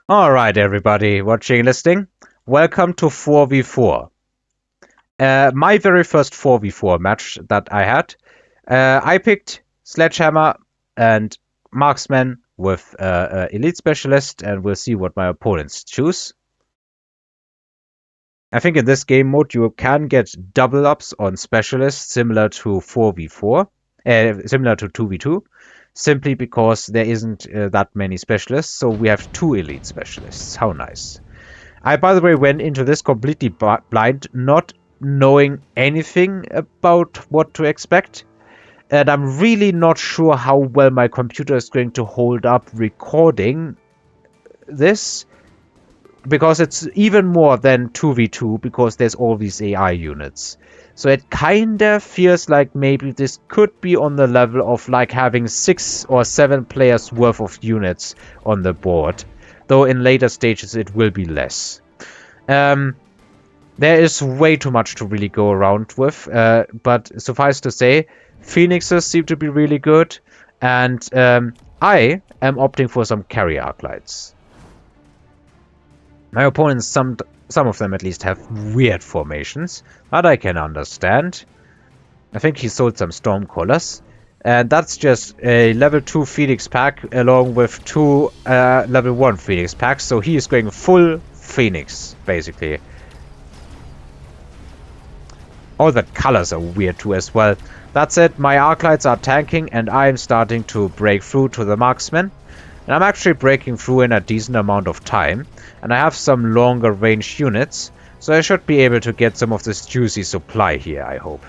Alright, everybody watching and listening, welcome to 4v4. My very first 4v4 match that I had, I picked Sledgehammer and Marksman with Elite Specialist, and we'll see what my opponents choose. I think in this game mode you can get double ups on Specialists similar to 4v4, similar to 2v2, simply because there isn't that many Specialists, so we have 2 Elite Specialists. How nice. I, by the way, went into this completely blind, not knowing anything about what to expect. And I'm really not sure how well my computer is going to hold up recording this. Because it's even more than 2v2, because there's all these AI units. So it kinda feels like maybe this could be on the level of like having 6 or 7 players worth of units on the board. Though in later stages it will be less. There is way too much to really go around with, but suffice to say, Phoenixes seem to be really good, and I am opting for some carry Arclights. My opponents, some of them at least, have weird formations, but I can understand. I think he sold some Stormcallers. And that's just a level 2 Phoenix pack along with 2 level 1 Phoenix packs. So he is going full Phoenix, basically. All the colors are weird too as well. That's it, my Arclights are tanking and I'm starting to break through to the Marksman. And I'm actually breaking through in a decent amount of time. And I have some longer range units. So I should be able to get some of this juicy supply here, I hope.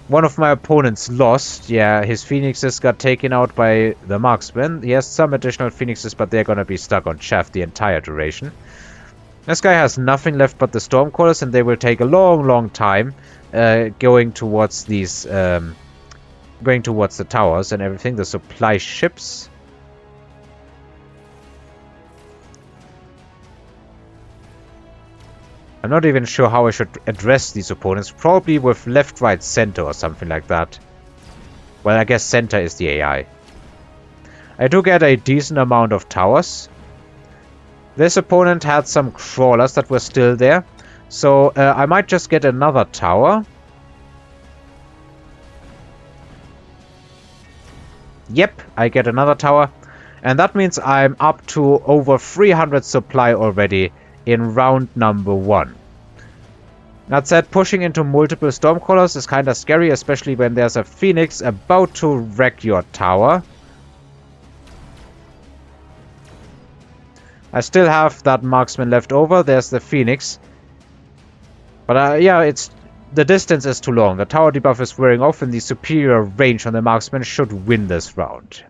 One of my opponents lost. Yeah, his Phoenixes got taken out by the Marksman. He has some additional Phoenixes, but they're gonna be stuck on Chaff the entire duration. This guy has nothing left but the Stormcallers, and they will take a long time going towards these... going towards the towers and everything, the supply ships. I'm not even sure how I should address these opponents. Probably with left, right, center or something like that. Well, I guess center is the AI. I do get a decent amount of towers. This opponent had some crawlers that were still there. So I might just get another tower. Yep, I get another tower. And that means I'm up to over 300 supply already in round number 1. That said, pushing into multiple Stormcallers is kinda scary, especially when there's a Phoenix about to wreck your tower. I still have that Marksman left over. There's the Phoenix. But yeah, the distance is too long. The tower debuff is wearing off, and the superior range on the Marksman should win this round.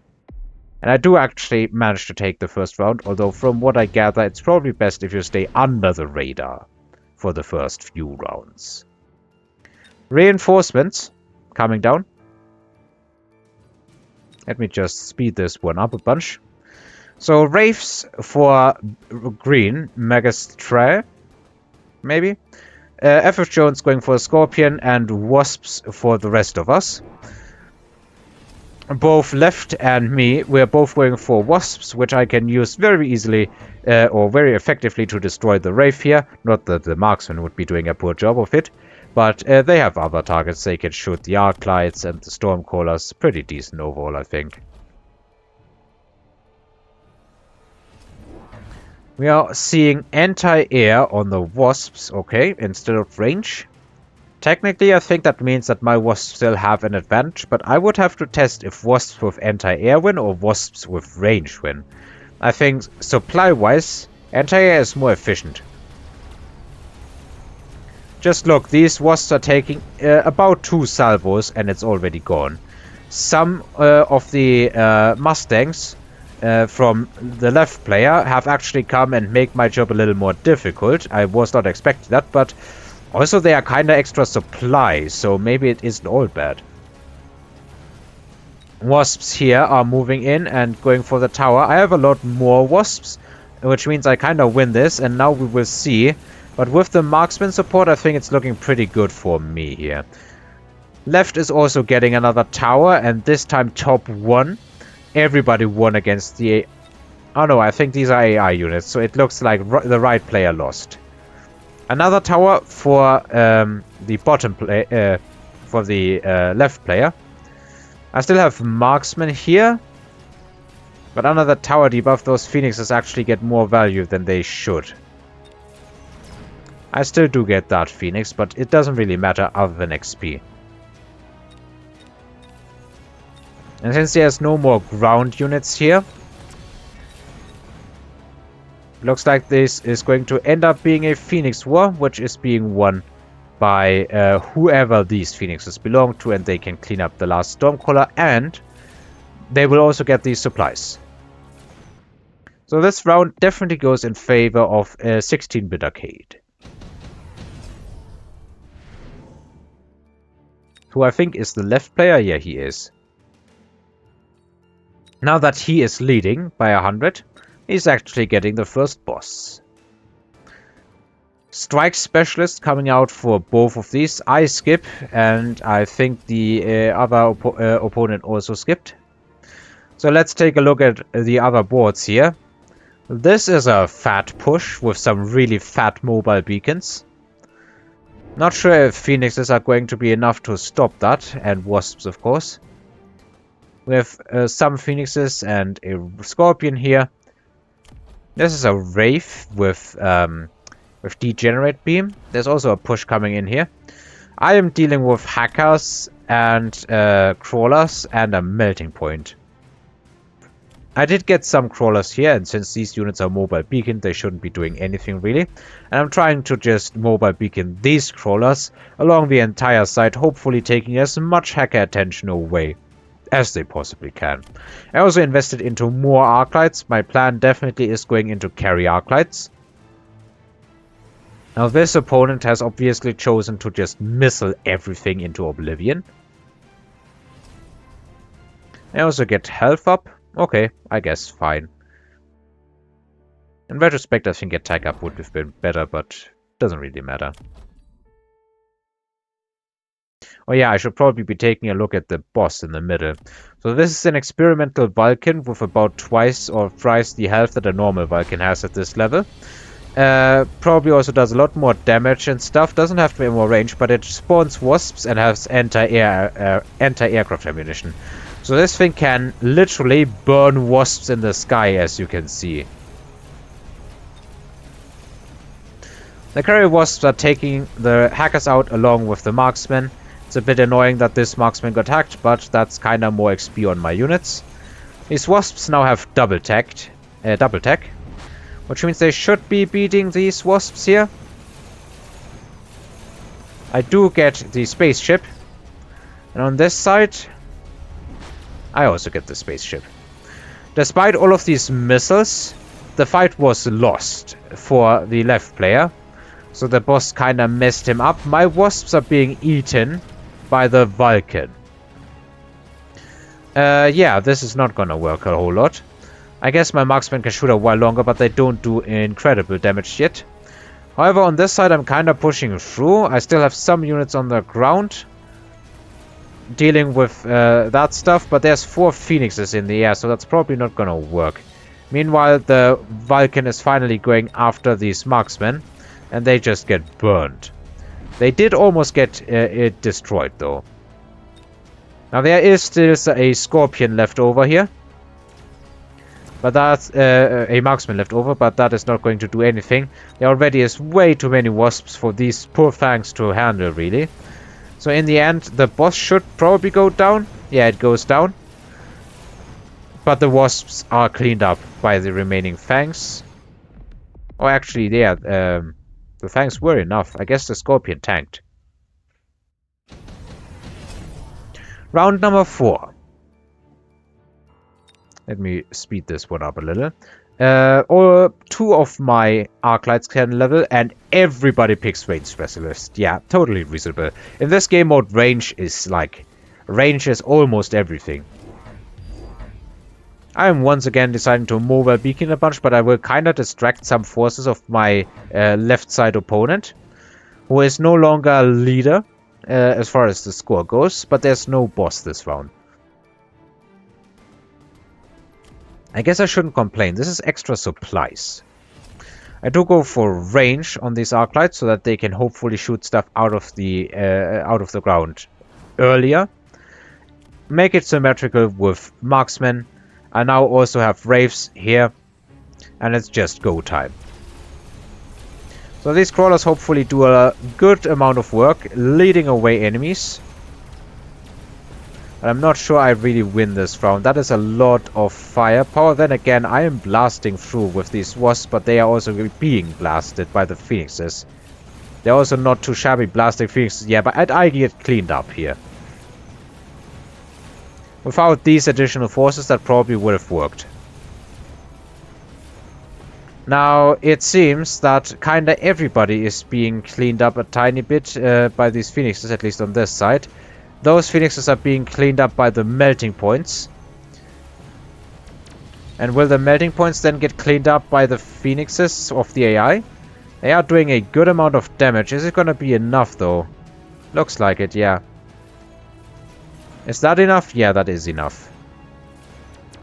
And I do actually manage to take the first round, although from what I gather, it's probably best if you stay under the radar for the first few rounds. Reinforcements coming down. Let me just speed this one up a bunch. So Wraiths for green, Megastra, maybe. FF Jones going for a Scorpion, and Wasps for the rest of us. Both Left and me, we're both going for Wasps, which I can use very easily or very effectively to destroy the Wraith here. Not that the Marksman would be doing a poor job of it, but they have other targets. They can shoot the Arclights and the Stormcallers. Pretty decent overall, I think. We are seeing anti-air on the Wasps, okay, instead of range. Technically, I think that means that my Wasps still have an advantage, but I would have to test if Wasps with anti-air win or Wasps with range win. I think supply-wise, anti-air is more efficient. Just look, these Wasps are taking about 2 salvos and it's already gone. Some of the Mustangs from the left player have actually come and make my job a little more difficult. I was not expecting that, but also they are kinda extra supply, so maybe it isn't all bad. Wasps here are moving in and going for the tower. I have a lot more Wasps, which means I kinda win this, and now we will see. But with the Marksman support, I think it's looking pretty good for me here. Left is also getting another tower, and this time top 1. Everybody won against the Oh no, I think these are AI units, so it looks like the right player lost. Another tower for the bottom play, for the left player. I still have marksmen here, but under the tower debuff, those phoenixes actually get more value than they should. I still do get that phoenix, but it doesn't really matter other than XP. And since there's no more ground units here, looks like this is going to end up being a Phoenix War, which is being won by whoever these Phoenixes belong to, and they can clean up the last Stormcaller, and they will also get these supplies. So this round definitely goes in favor of 16-bit arcade, who I think is the left player. Yeah, he is. Now that he is leading by 100, he's actually getting the first boss. Strike Specialist coming out for both of these. I skip, and I think the other opponent also skipped. So let's take a look at the other boards here. This is a fat push with some really fat mobile beacons. Not sure if Phoenixes are going to be enough to stop that, and Wasps of course. We have some Phoenixes and a Scorpion here. This is a Wraith with Degenerate Beam. There's also a push coming in here. I am dealing with Hackers and Crawlers and a Melting Point. I did get some Crawlers here, and since these units are mobile beacon, they shouldn't be doing anything really. And I'm trying to just mobile beacon these Crawlers along the entire side, hopefully taking as much hacker attention away as they possibly can. I also invested into more Arclights. My plan definitely is going into carry Arclights. Now this opponent has obviously chosen to just missile everything into oblivion. I also get health up. Okay, I guess fine. In retrospect, I think attack up would have been better, but doesn't really matter. Oh yeah, I should probably be taking a look at the boss in the middle. So this is an experimental Vulcan with about twice or thrice the health that a normal Vulcan has at this level. Probably also does a lot more damage and stuff. Doesn't have to be more range, but it spawns wasps and has anti-aircraft ammunition. So this thing can literally burn wasps in the sky, as you can see. The carrier wasps are taking the hackers out along with the marksmen. It's a bit annoying that this marksman got hacked, but that's kinda more XP on my units. These wasps now have double tech, which means they should be beating these wasps here. I do get the spaceship, and on this side I also get the spaceship. Despite all of these missiles, the fight was lost for the left player. So the boss kinda messed him up. My wasps are being eaten by the Vulcan. Yeah, this is not gonna work a whole lot. I guess my marksmen can shoot a while longer, but they don't do incredible damage yet. However, on this side I'm kinda pushing through. I still have some units on the ground dealing with that stuff, but there's 4 Phoenixes in the air, so that's probably not gonna work. Meanwhile, the Vulcan is finally going after these marksmen, and they just get burned. They did almost get it destroyed, though. Now, there is still a Scorpion left over here, but that's a marksman left over, but that is not going to do anything. There already is way too many wasps for these poor fangs to handle, really. So in the end, the boss should probably go down. Yeah, it goes down. But the wasps are cleaned up by the remaining fangs. Oh, actually, yeah, the fangs were enough. I guess the Scorpion tanked. Round number 4. Let me speed this one up a little. Or 2 of my Arclights can level, and everybody picks Range Specialist. Yeah, totally reasonable. In this game mode, range is almost everything. I am once again deciding to mobile beacon a bunch, but I will kinda distract some forces of my left side opponent, who is no longer a leader as far as the score goes, but there's no boss this round. I guess I shouldn't complain. This is extra supplies. I do go for range on these arc lights so that they can hopefully shoot stuff out of the ground earlier. Make it symmetrical with marksmen. I now also have wraiths here, and it's just go time. So these crawlers hopefully do a good amount of work leading away enemies. But I'm not sure I really win this round. That is a lot of firepower. Then again, I am blasting through with these wasps, but they are also being blasted by the phoenixes. They're also not too shabby blasting phoenixes. Yeah, but I get cleaned up here. Without these additional forces, that probably would have worked. Now, it seems that kinda everybody is being cleaned up a tiny bit by these phoenixes, at least on this side. Those phoenixes are being cleaned up by the melting points. And will the melting points then get cleaned up by the phoenixes of the AI? They are doing a good amount of damage. Is it gonna be enough though? Looks like it, yeah. Is that enough? Yeah, that is enough.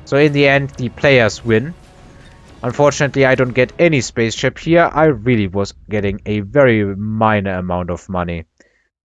So in the end, the players win. Unfortunately, I don't get any spaceship here. I really was getting a very minor amount of money.